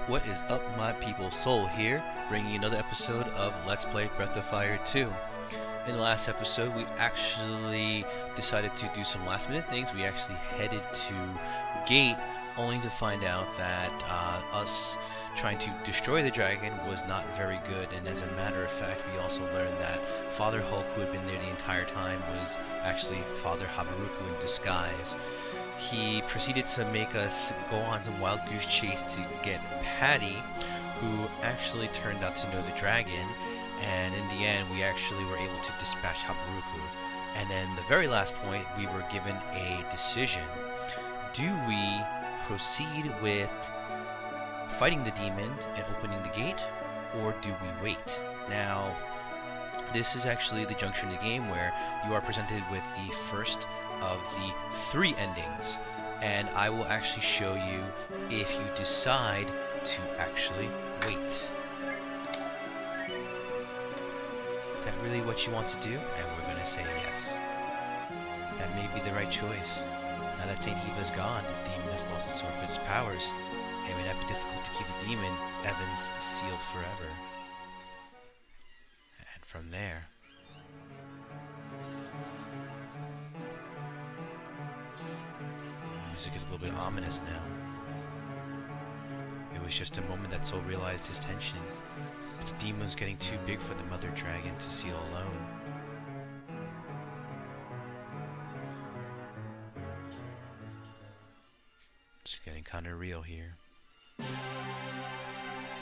What is up, my people? Soul here, bringing you another episode of Let's Play Breath of Fire 2. In the last episode, we actually decided to do some last minute things. We actually headed to Gate, only to find out that us trying to destroy the dragon was not very good, and as a matter of fact, we also learned that Father Hulk, who had been there the entire time, was actually Father Habaruku in disguise. He proceeded to make us go on some wild goose chase to get Patty, who actually turned out to know the dragon, and in the end we actually were able to dispatch Habaruku. And then the very last point, we were given a decision. Do we proceed with fighting the demon and opening the gate, or do we wait? Now, this is actually the juncture in the game where you are presented with the first of the 3 endings, and I will actually show you if you decide to actually wait. Is that really what you want to do? And we're going to say yes. That may be the right choice. Now that St. Eva's gone, the demon has lost its of its powers. It may not be difficult to keep the demon, Evans, sealed forever. And from there, music is a little bit ominous now. It was just a moment that Soul realized his tension, but the demon was getting too big for the mother dragon to seal alone. It's getting kinda real here.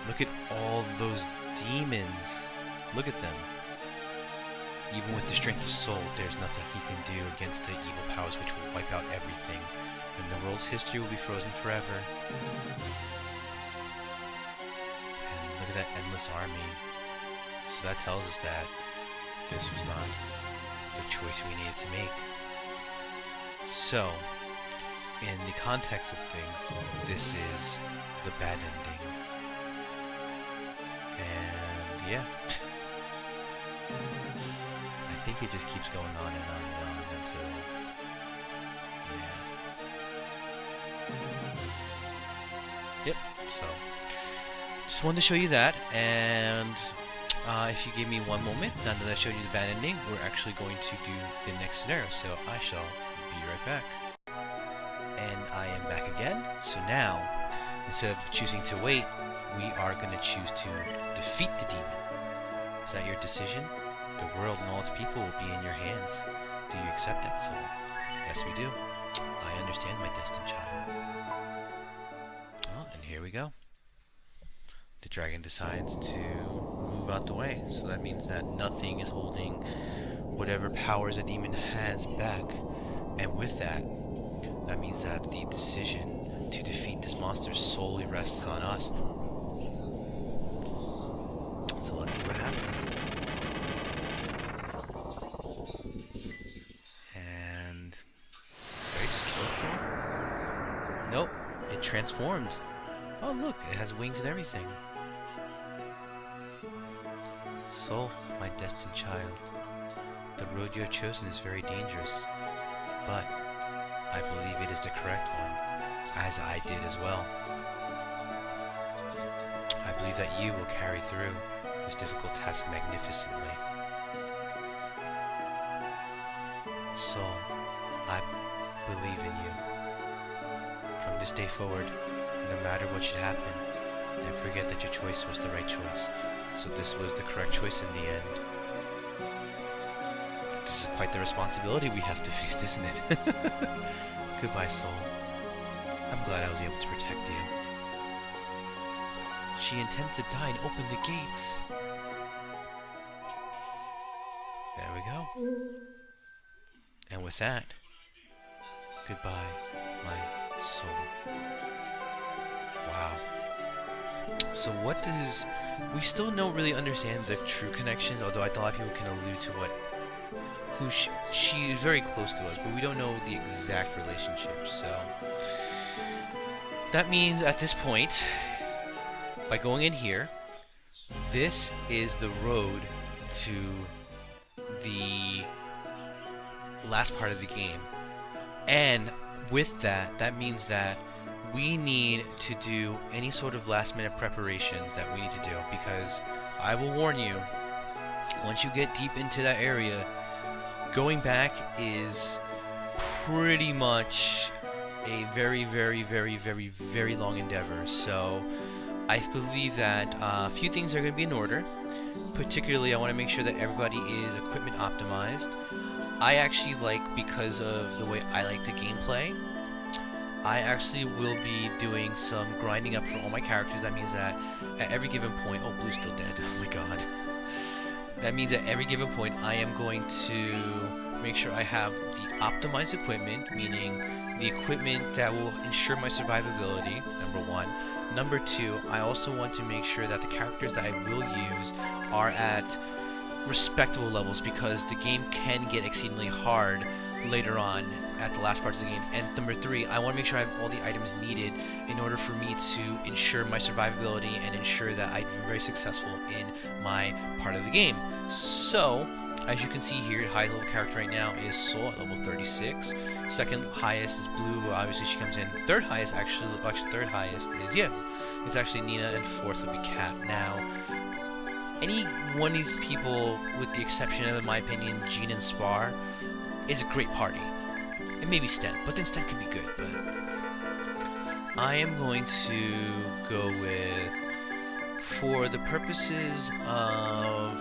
Look at all those demons. Look at them. Even with the strength of Soul, there's nothing he can do against the evil powers which will wipe out everything, and the world's history will be frozen forever. And look at that endless army. So that tells us that this was not the choice we needed to make. So, in the context of things, this is the bad ending. And yeah. I think it just keeps going on and on and on until, yeah. Yep, so just wanted to show you that, and if you give me one moment, now that I showed you the bad ending, we're actually going to do the next scenario, so I shall be right back. And I am back again. So now, instead of choosing to wait, we are going to choose to defeat the demon. Is that your decision? The world and all its people will be in your hands. Do you accept that, Soul? Yes, we do. I understand, my destined child. Well, and here we go. The dragon decides to move out the way, so that means that nothing is holding whatever powers a demon has back. And with that, that means that the decision to defeat this monster solely rests on us. So let's see what happens. And did I just kill itself? Nope, it transformed. Oh look, it has wings and everything. Soul, my destined child, the road you have chosen is very dangerous, but I believe it is the correct one, as I did as well. I believe that you will carry through this difficult task magnificently. Soul, I believe in you. From this day forward, no matter what should happen, never forget that your choice was the right choice. So this was the correct choice in the end. This is quite the responsibility we have to face, isn't it? Goodbye, Soul. I'm glad I was able to protect you. She intends to die and open the gates. There we go. And with that, goodbye, my soul. Wow. So what does... We still don't really understand the true connections, although I thought people can allude to what... She is very close to us, but we don't know the exact relationship, so... That means, at this point, by going in here, this is the road to the last part of the game. And with that, that means that we need to do any sort of last minute preparations that we need to do, because I will warn you, once you get deep into that area, going back is pretty much a very, very, very, very, very long endeavor. So I believe that a few things are going to be in order. Particularly, I want to make sure that everybody is equipment optimized. I actually because of the way I like the gameplay, I actually will be doing some grinding up for all my characters. That means that at every given point, oh, Blue's still dead. Oh my god. That means at every given point, I am going to make sure I have the optimized equipment, meaning the equipment that will ensure my survivability, number one. Number two, I also want to make sure that the characters that I will use are at respectable levels, because the game can get exceedingly hard later on at the last parts of the game. And number three, I want to make sure I have all the items needed in order for me to ensure my survivability and ensure that I'm very successful in my part of the game. So, as you can see here, the highest level character right now is Soul at level 36. Second highest is Blue, but obviously she comes in. Third highest, third highest is, it's actually Nina, and fourth would be Kat. Now, any one of these people, with the exception of, in my opinion, Jean and Spar, is a great party. And maybe Sten, but then Sten could be good, but I am going to go with, for the purposes of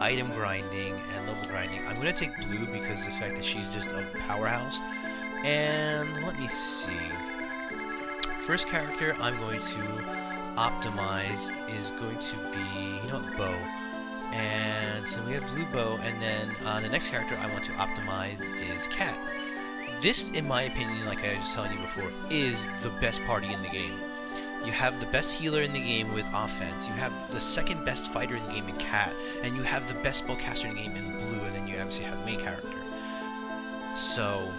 item grinding and level grinding, I'm going to take Blue because of the fact that she's just a powerhouse. And let me see. First character I'm going to optimize is going to be, Bo. And so we have Blue Bow, and then the next character I want to optimize is Kat. This, in my opinion, like I was telling you before, is the best party in the game. You have the best healer in the game with offense, you have the second best fighter in the game in Kat, and you have the best spellcaster in the game in Blue, and then you obviously have the main character. So,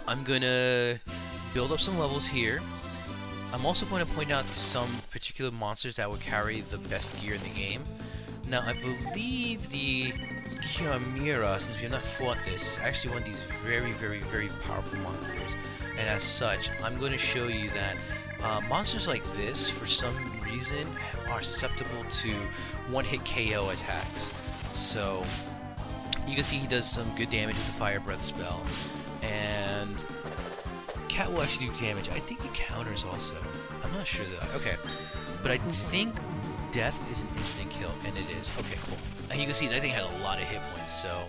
I'm gonna build up some levels here. I'm also going to point out some particular monsters that will carry the best gear in the game. Now, I believe the Chimera, since we have not fought this, is actually one of these very, very, very powerful monsters. And as such, I'm going to show you that monsters like this, for some reason, are susceptible to one-hit KO attacks. So, you can see he does some good damage with the Fire Breath spell. And Cat will actually do damage. I think he counters also. I'm not sure that. Okay. But I think death is an instant kill, and it is. Okay, cool. And you can see that thing had a lot of hit points, so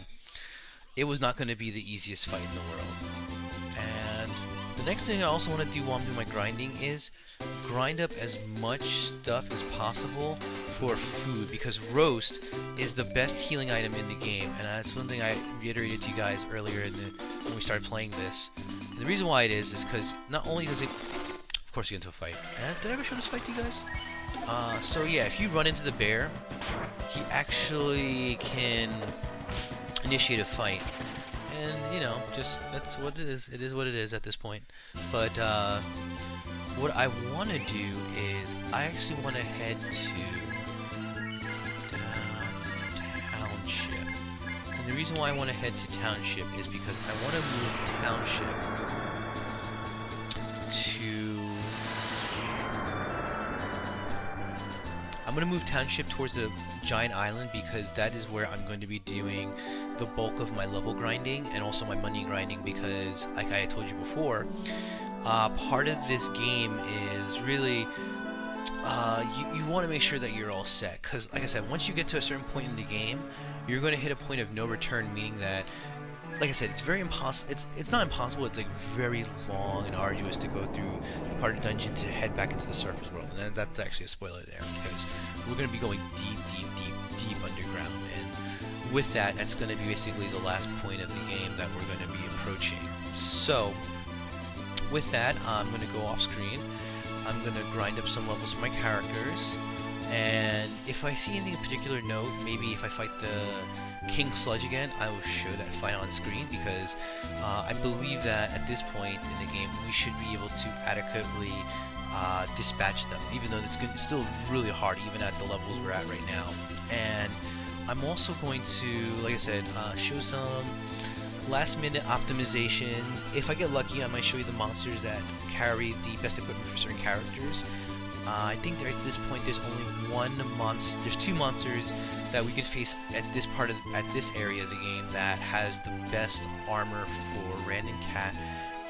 it was not going to be the easiest fight in the world. And the next thing I also want to do while I'm doing my grinding is grind up as much stuff as possible for food, because roast is the best healing item in the game, and that's one thing I reiterated to you guys earlier when we started playing this. And the reason why it is because not only does it, of course, you get into a fight. Did I ever show this fight to you guys? So yeah, if you run into the bear, he actually can initiate a fight. And, just, that's what it is. It is what it is at this point. But, what I want to do is, I actually want to head to Township. And the reason why I want to head to Township is because I want to move Township to... I'm going to move Township towards the giant island, because that is where I'm going to be doing the bulk of my level grinding and also my money grinding, because, like I told you before, part of this game is really, you want to make sure that you're all set, because, like I said, once you get to a certain point in the game, you're going to hit a point of no return, meaning that, like I said, it's very impossible. It's not impossible. It's like very long and arduous to go through the part of the dungeon to head back into the surface world, and that's actually a spoiler there, because we're going to be going deep underground, and with that, that's going to be basically the last point of the game that we're going to be approaching. So, with that, I'm going to go off screen. I'm going to grind up some levels for my characters. And if I see anything in particular note, maybe if I fight the King Sludge again, I will show that fight on screen, because I believe that at this point in the game, we should be able to adequately dispatch them, even though it's still really hard, even at the levels we're at right now. And I'm also going to, like I said, show some last minute optimizations. If I get lucky, I might show you the monsters that carry the best equipment for certain characters. I think at this point there's only one monster. There's two monsters that we could face at this area of the game that has the best armor for Rand and Cat,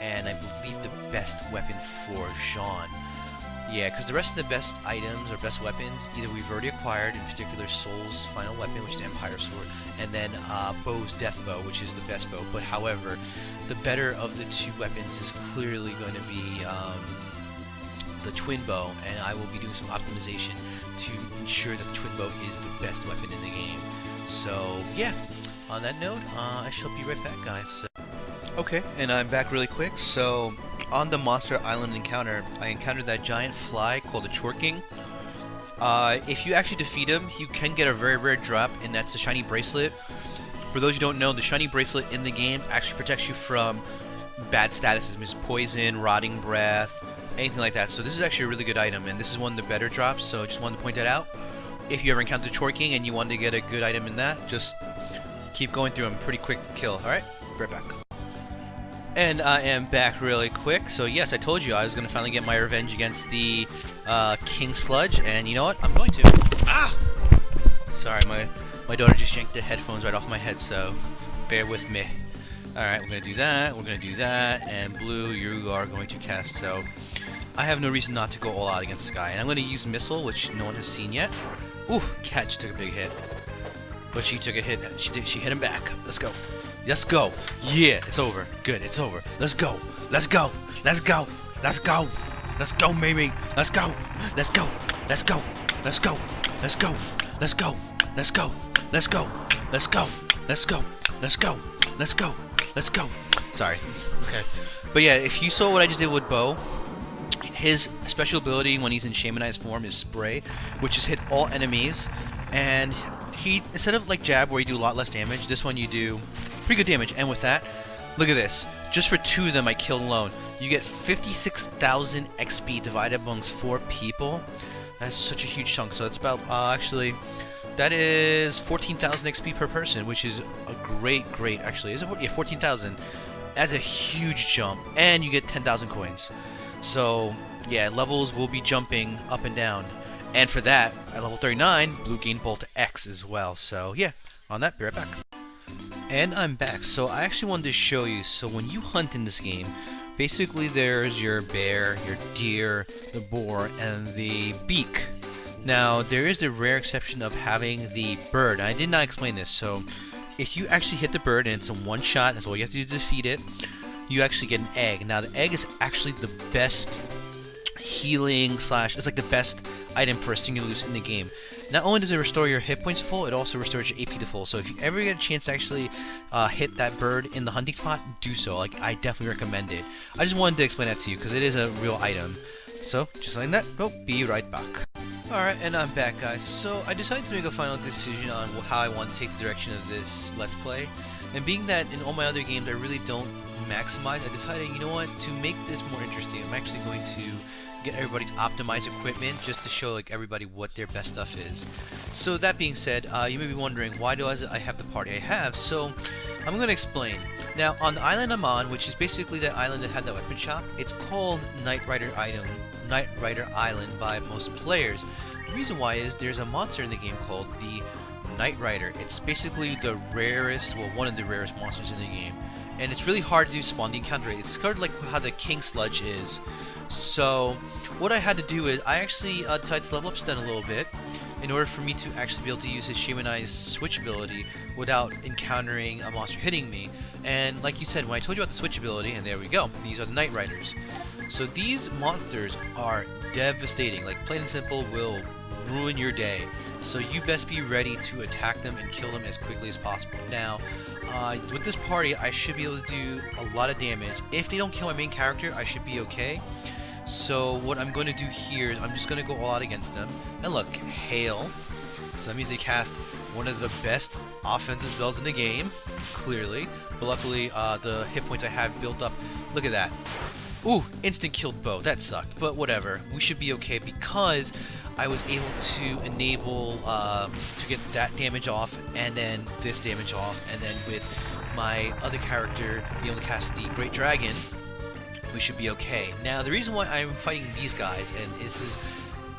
and I believe the best weapon for Jean. Yeah, because the rest of the best items or best weapons, either we've already acquired, in particular Soul's final weapon, which is Empire Sword, and then Bow's Death Bow, which is the best bow. But however, the better of the two weapons is clearly going to be the Twin Bow, and I will be doing some optimization to ensure that the Twin Bow is the best weapon in the game. So yeah, on that note, I shall be right back, guys. So, okay, and I'm back really quick. So on the Monster Island encounter, I encountered that giant fly called the Chorking. If you actually defeat him, you can get a very rare drop, and that's the shiny bracelet. For those who don't know, the shiny bracelet in the game actually protects you from bad statuses, such as poison, rotting breath, anything like that. So this is actually a really good item, and this is one of the better drops, so I just wanted to point that out. If you ever encounter Chorking and you want to get a good item in that, just keep going through them. Pretty quick kill. Alright, right back. And I am back really quick. So yes, I told you I was going to finally get my revenge against the King Sludge, and you know what? I'm going to. Ah! Sorry, my daughter just yanked the headphones right off my head, so bear with me. Alright, we're going to do that, we're going to do that, and Blue, you are going to cast, so I have no reason not to go all out against Sky. And I'm going to use Missile, which no one has seen yet. Ooh, Cat just took a big hit. But she took a hit, she hit him back. Let's go. Let's go. Yeah, it's over. Good, it's over. Let's go. Let's go. Let's go. Let's go. Let's go, Mimi. Let's go. Let's go. Let's go. Let's go. Let's go. Let's go. Let's go. Let's go. Let's go. Let's go. Let's go. Let's go. Let's go. Sorry. Okay. But yeah, if you saw what I just did with Bow, his special ability when he's in shamanized form is Spray, which is hit all enemies, and he, instead of like Jab where you do a lot less damage, this one you do pretty good damage. And with that, look at this. Just for 2 of them I killed alone, you get 56,000 XP divided amongst 4 people. That's such a huge chunk. So it's about actually that is 14,000 XP per person, which is a great actually. Is it? Yeah, 14,000. That's a huge jump, and you get 10,000 coins. So yeah, levels will be jumping up and down. And for that, at level 39, Blue gained Bolt X as well. So yeah, on that, be right back. And I'm back. So I actually wanted to show you. So when you hunt in this game, basically there's your bear, your deer, the boar, and the beak. Now there is the rare exception of having the bird. I did not explain this. So if you actually hit the bird and it's a one shot, that's all you have to do to defeat it, you actually get an egg. Now the egg is actually the best healing slash, it's like the best item for a singular loose in the game. Not only does it restore your hit points full, it also restores your AP to full. So if you ever get a chance to actually hit that bird in the hunting spot, do so. Like, I definitely recommend it. I just wanted to explain that to you because it is a real item. So just like that, we'll be right back. Alright, and I'm back, guys. So I decided to make a final decision on how I want to take the direction of this Let's Play. And being that in all my other games I really don't maximize, I decided, you know what, to make this more interesting, I'm actually going to get everybody's optimized equipment just to show like everybody what their best stuff is. So that being said, you may be wondering, why do I have the party I have? So I'm going to explain. Now on the island I'm on, which is basically the island that had that weapon shop, it's called Nightrider Island by most players. The reason why is there's a monster in the game called the Nightrider. It's basically the rarest, well, one of the rarest monsters in the game, and it's really hard to spawn the encounter. It's kind of like how the King Sludge is. So what I had to do is I actually decided to level up Sten a little bit in order for me to actually be able to use his shamanized switch ability without encountering a monster hitting me. And like you said, when I told you about the switch ability, and there we go, these are the Nightriders. So these monsters are devastating, like plain and simple will ruin your day. So you best be ready to attack them and kill them as quickly as possible. Now, with this party, I should be able to do a lot of damage. If they don't kill my main character, I should be okay. So what I'm going to do here is I'm just going to go all out against them. And look, Hail. So that means they cast one of the best offensive spells in the game, clearly. But luckily, the hit points I have built up, look at that. Ooh, instant killed Bow. That sucked, but whatever. We should be okay because I was able to enable to get that damage off, and then this damage off, and then with my other character being able to cast the Great Dragon, we should be okay. Now, the reason why I'm fighting these guys, and this is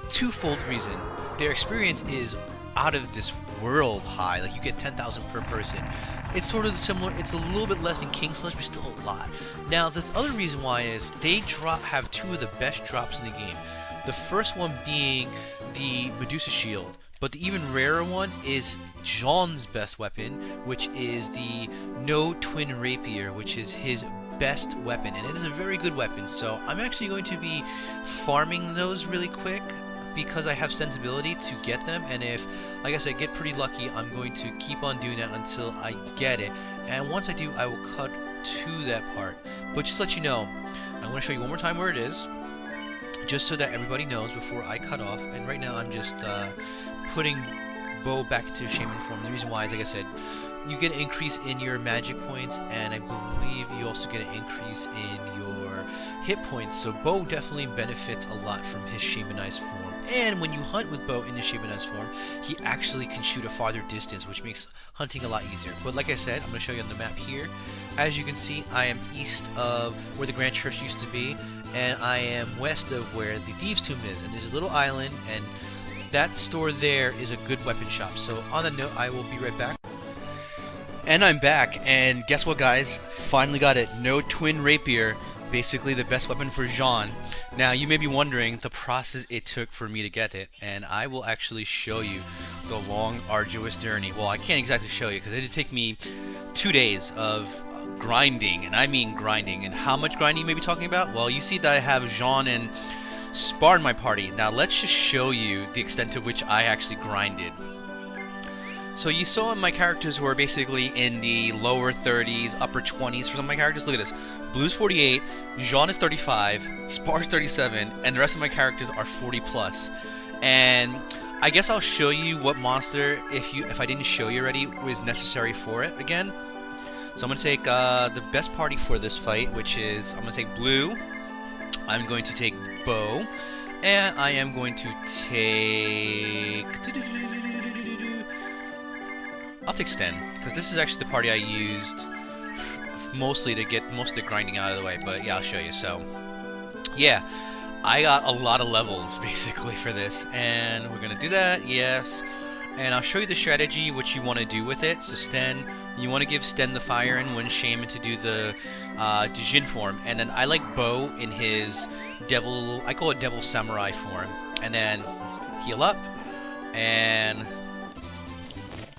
twofold reason. Their experience is out of this world high. Like, you get 10,000 per person. It's sort of similar. It's a little bit less than King Sludge, but still a lot. Now, the other reason why is they have two of the best drops in the game. The first one being the Medusa Shield, but the even rarer one is Jean's best weapon, which is the No Twin Rapier, which is his best weapon, and it is a very good weapon. So I'm actually going to be farming those really quick because I have sensibility to get them, and if, like I said, get pretty lucky, I'm going to keep on doing that until I get it. And once I do, I will cut to that part. But just to let you know, I'm going to show you one more time where it is, just so that everybody knows before I cut off. And right now I'm just putting Bo back into Shaman form. The reason why is, like I said, you get an increase in your magic points, and I believe you also get an increase in your hit points. So Bo definitely benefits a lot from his shamanized form. And when you hunt with Bo in the shamanized form, he actually can shoot a farther distance, which makes hunting a lot easier. But like I said, I'm going to show you on the map here. As you can see, I am east of where the Grand Church used to be, and I am west of where the Thieves' Tomb is. And there's a little island, and that store there is a good weapon shop. So on that note, I will be right back. And I'm back, and guess what, guys? Finally got it. No Twin Rapier, basically the best weapon for Jean. Now, you may be wondering the process it took for me to get it, and I will actually show you the long, arduous journey. Well, I can't exactly show you because it did take me 2 days of grinding, and I mean grinding. And how much grinding you may be talking about? Well, you see that I have Jean and Spar in my party. Now, let's just show you the extent to which I actually grinded. So you saw my characters who are basically in the lower 30s, upper 20s for some of my characters. Look at this. Blue's 48, Jean is 35, Spar's 37, and the rest of my characters are 40 plus. And I guess I'll show you what monster, if I didn't show you already, was necessary for it again. So I'm going to take the best party for this fight, which is, I'm going to take Blue, I'm going to take Bo, and I am going to take... I'll take Sten, because this is actually the party I used mostly to get most of the grinding out of the way, but yeah, I'll show you. So, yeah, I got a lot of levels, basically, for this, and we're going to do that, yes, and I'll show you the strategy, what you want to do with it. So Sten, you want to give Sten the Fire and one Shaman to do the Jin form, and then I like Bo in his Devil, I call it Devil Samurai form, and then heal up, and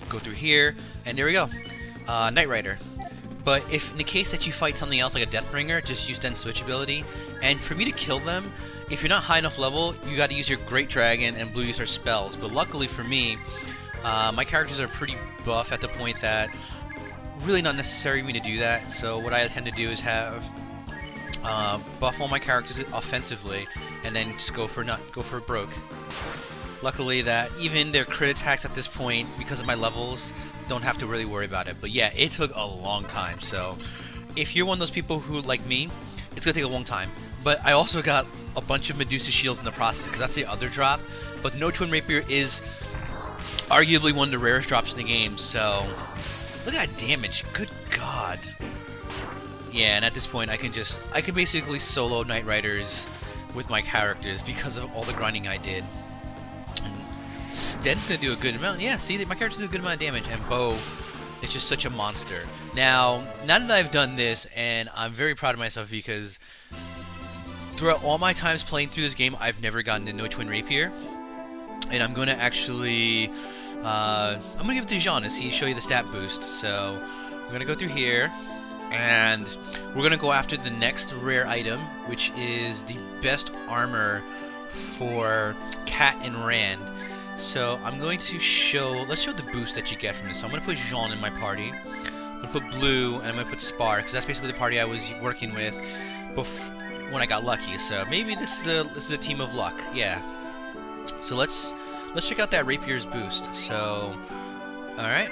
go through here, and there we go. Nightrider. But if in the case that you fight something else like a Deathbringer, just use Sten's switch ability. And for me to kill them, if you're not high enough level, you got to use your Great Dragon, and Blue use her spells. But luckily for me, my characters are pretty buff at the point that really not necessary for me to do that. So what I tend to do is have buff all my characters offensively, and then just go for broke. Luckily that even their crit attacks at this point, because of my levels, don't have to really worry about it. But yeah, it took a long time. So if you're one of those people who, like me, it's going to take a long time. But I also got a bunch of Medusa Shields in the process, because that's the other drop. But the No Twin Rapier is arguably one of the rarest drops in the game. So look at that damage. Good God. Yeah, and at this point I can basically solo Nightriders with my characters because of all the grinding I did. Sten's gonna do a good amount. Yeah, see, my characters do a good amount of damage, and Bo is just such a monster. Now that I've done this, and I'm very proud of myself because throughout all my times playing through this game, I've never gotten the No Twin Rapier, and I'm gonna actually, I'm gonna give it to Jean to show you the stat boost. So we're gonna go through here, and we're gonna go after the next rare item, which is the best armor for Cat and Rand. So I'm going to let's show the boost that you get from this. So I'm going to put Jean in my party, I'm going to put Blue, and I'm going to put Spar, because that's basically the party I was working with when I got lucky. So maybe this is a team of luck, yeah. So let's check out that Rapier's boost. So, alright,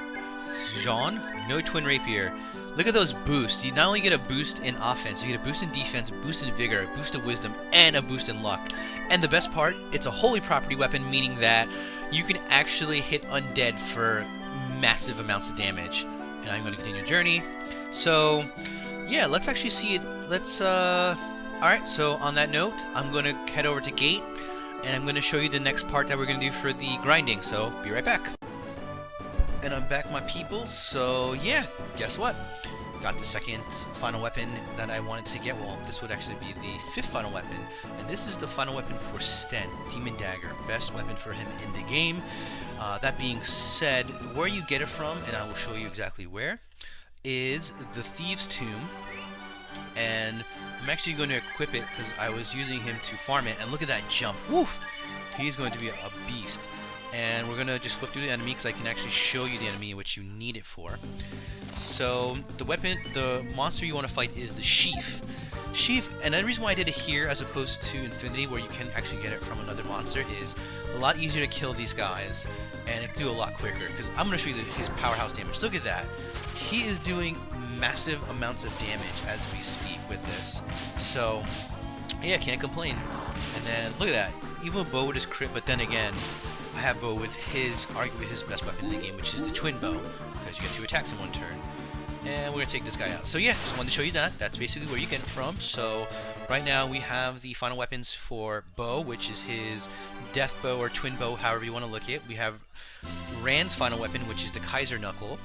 Jean, No Twin Rapier. Look at those boosts. You not only get a boost in offense, you get a boost in defense, a boost in vigor, a boost of wisdom, and a boost in luck. And the best part, it's a holy property weapon, meaning that you can actually hit undead for massive amounts of damage. and I'm going to continue the journey. So, yeah, let's actually see it. Let's, alright, so on that note, I'm going to head over to Gate, and I'm going to show you the next part that we're going to do for the grinding, so be right back. And I'm back, my people, so yeah, guess what? Got the second final weapon that I wanted to get. Well, this would actually be the 5th final weapon, and this is the final weapon for Sten, Demon Dagger, best weapon for him in the game. That being said, where you get it from, and I will show you exactly where, is the Thieves' Tomb, and I'm actually going to equip it because I was using him to farm it, and look at that jump. Woof! He's going to be a beast. And we're going to just flip through the enemy because I can actually show you the enemy which you need it for. So the monster you want to fight is the Sheaf. And the reason why I did it here as opposed to Infinity, where you can actually get it from another monster, is a lot easier to kill these guys, and it can do a lot quicker. Because I'm going to show you his powerhouse damage. Look at that. He is doing massive amounts of damage as we speak with this. So, yeah, can't complain. And then, look at that. Even with Bo with his crit, but then again, I have Bo with arguably his best weapon in the game, which is the Twin Bow, because you get 2 attacks in 1 turn. And we're going to take this guy out. So yeah, just wanted to show you that. That's basically where you get it from. So right now we have the final weapons for Bo, which is his Death Bow or Twin Bow, however you want to look at it. We have Rand's final weapon, which is the Kaiser Knuckle.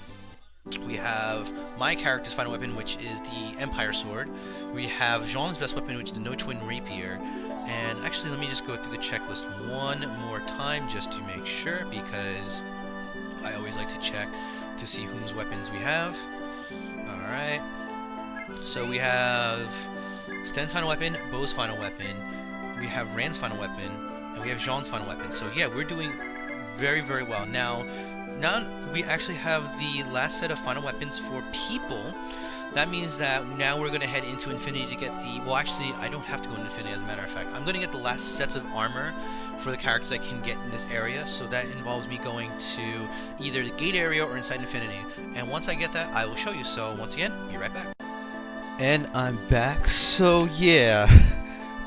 We have my character's final weapon, which is the Empire Sword. We have Jean's best weapon, which is the No Twin Rapier. And actually, let me just go through the checklist one more time just to make sure, because I always like to check to see whose weapons we have. Alright. So we have Sten's final weapon, Bo's final weapon, we have Rand's final weapon, and we have Jean's final weapon. So yeah, we're doing very, very well. Now we actually have the last set of final weapons for people. That means that now we're going to head into Infinity to get the... Well, actually, I don't have to go into Infinity, as a matter of fact. I'm going to get the last sets of armor for the characters I can get in this area, so that involves me going to either the Gate area or inside Infinity. And once I get that, I will show you. So, once again, be right back. And I'm back. So, yeah.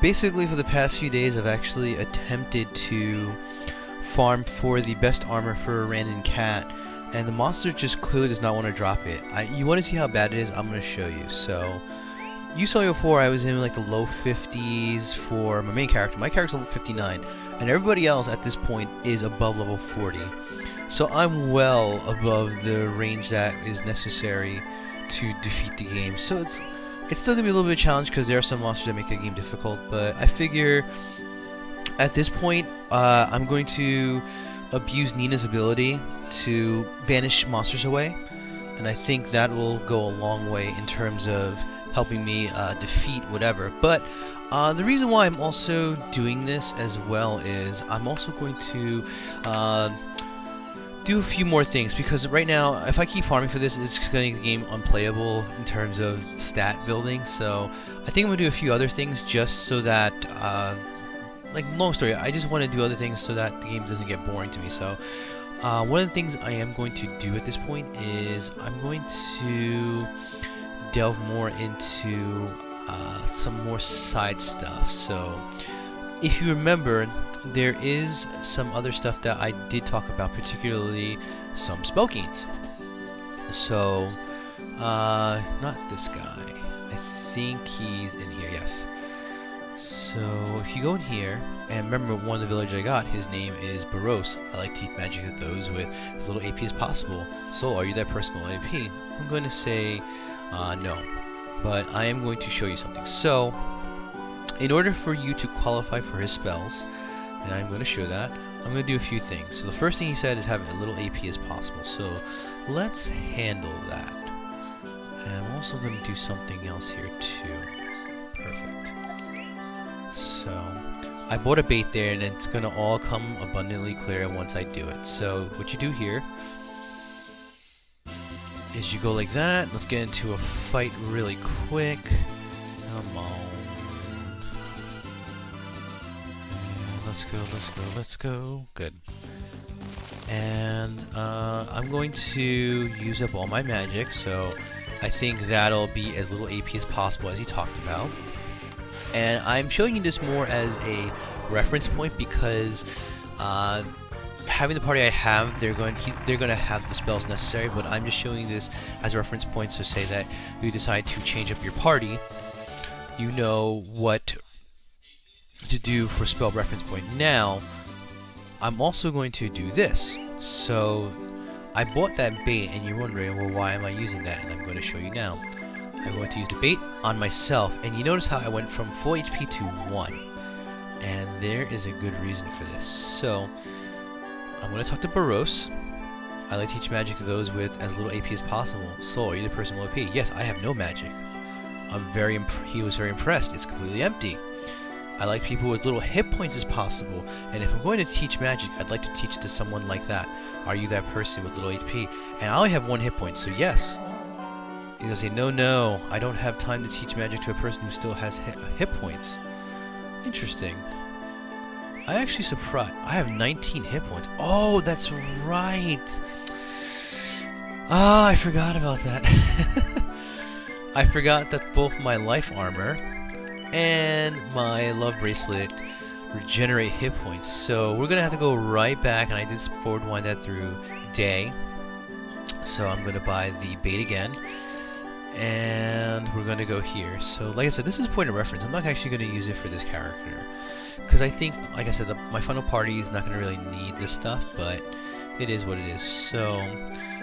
Basically, for the past few days, I've actually attempted to farm for the best armor for Rand and Cat, and the monster just clearly does not want to drop it. You want to see how bad it is? I'm going to show you. So, you saw before I was in like the low 50s for my main character. My character's level 59, and everybody else at this point is above level 40. So I'm well above the range that is necessary to defeat the game. So it's still going to be a little bit of a challenge because there are some monsters that make the game difficult, but I figure at this point I'm going to abuse Nina's ability to banish monsters away, and I think that will go a long way in terms of helping me defeat whatever. But the reason why I'm also doing this as well is I'm also going to do a few more things, because right now if I keep farming for this, it's going to make the game unplayable in terms of stat building. So I think I'm going to do a few other things just so that like, long story, I just want to do other things so that the game doesn't get boring to me. So one of the things I am going to do at this point is I'm going to delve more into some more side stuff. So if you remember, there is some other stuff that I did talk about, particularly some spell gains. So not this guy, I think he's in here, yes. So if you go in here, and remember one of the villagers I got, his name is Baros. I like to use magic at those with as little AP as possible. So are you that personal AP? I'm going to say no, but I am going to show you something. So in order for you to qualify for his spells, and I'm going to show that, I'm going to do a few things. So the first thing he said is have as little AP as possible. So let's handle that. And I'm also going to do something else here too. Perfect. So I bought a bait there, and it's going to all come abundantly clear once I do it. So what you do here is you go like that. Let's get into a fight really quick. Come on. Let's go. Good. And I'm going to use up all my magic, so I think that'll be as little AP as possible, as he talked about. And I'm showing you this more as a reference point because having the party I have, they're going to have the spells necessary, but I'm just showing this as a reference point to say that you decide to change up your party, you know what to do for spell reference point. Now, I'm also going to do this. So, I bought that bait, and you're wondering, well, why am I using that? And I'm going to show you now. I'm going to use the bait on myself, and you notice how I went from full HP to 1. And there is a good reason for this. So, I'm going to talk to Baros. I like to teach magic to those with as little AP as possible. So, are you the person with low AP? Yes, I have no magic. He was very impressed. It's completely empty. I like people with little hit points as possible, and if I'm going to teach magic, I'd like to teach it to someone like that. Are you that person with little HP? And I only have 1 hit point, so yes. He's gonna say, no, I don't have time to teach magic to a person who still has hit points. Interesting. I'm actually surprised. I have 19 hit points. Oh, that's right. Ah, I forgot about that. I forgot that both my life armor and my love bracelet regenerate hit points. So we're gonna have to go right back, and I did forward wind that through day. So I'm gonna buy the bait again, and we're gonna go here. So like I said, this is a point of reference. I'm not actually gonna use it for this character because I think, like I said, my final party is not gonna really need this stuff, but it is what it is. So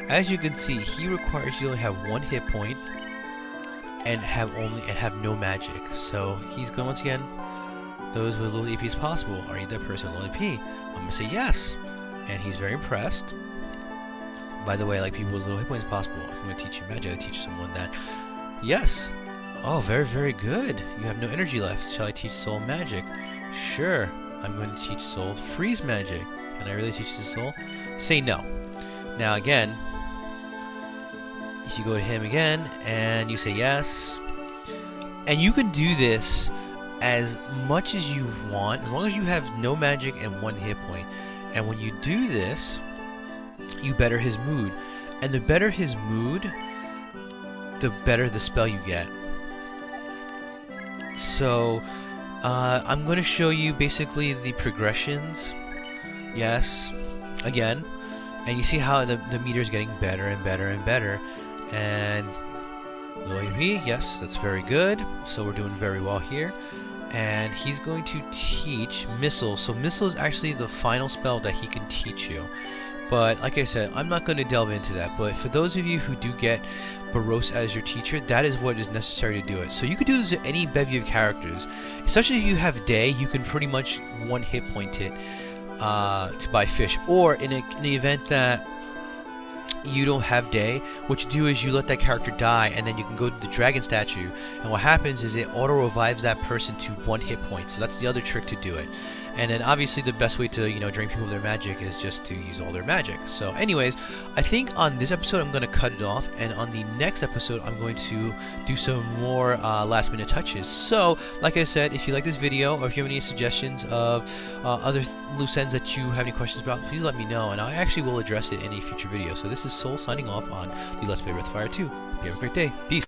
as you can see, he requires you to only have 1 hit point and have no magic. So he's going, once again, those with little EP as possible. Are you that person with little EP? I'm gonna say yes, and he's very impressed. By the way, I like people with little hit points as possible. If I'm gonna teach you magic, I teach someone that. Yes. Oh, very, very good. You have no energy left. Shall I teach soul magic? Sure. I'm going to teach soul freeze magic. Can I really teach the soul? Say no. Now again, you go to him again, and you say yes. And you can do this as much as you want, as long as you have no magic and 1 hit point. And when you do this, you better his mood. And the better his mood, the better the spell you get. So, I'm going to show you basically the progressions. Yes. Again. And you see how the meter is getting better and better and better. And low AP, yes, that's very good. So we're doing very well here. And he's going to teach Missile. So Missile is actually the final spell that he can teach you. But like I said, I'm not going to delve into that. But for those of you who do get Baros as your teacher, that is what is necessary to do it. So you could do this with any bevy of characters. Especially if you have Day, you can pretty much 1 hit point it to buy fish. Or in the event that you don't have Day, what you do is you let that character die, and then you can go to the dragon statue, and what happens is it auto revives that person to 1 hit point. So that's the other trick to do it. And then obviously the best way to, drain people of their magic is just to use all their magic. So anyways, I think on this episode I'm going to cut it off, and on the next episode I'm going to do some more last minute touches. So like I said, if you like this video, or if you have any suggestions of other loose ends that you have any questions about, please let me know, and I actually will address it in a future video. So this is Soul signing off on the Let's Play Breath of Fire 2. You have a great day. Peace.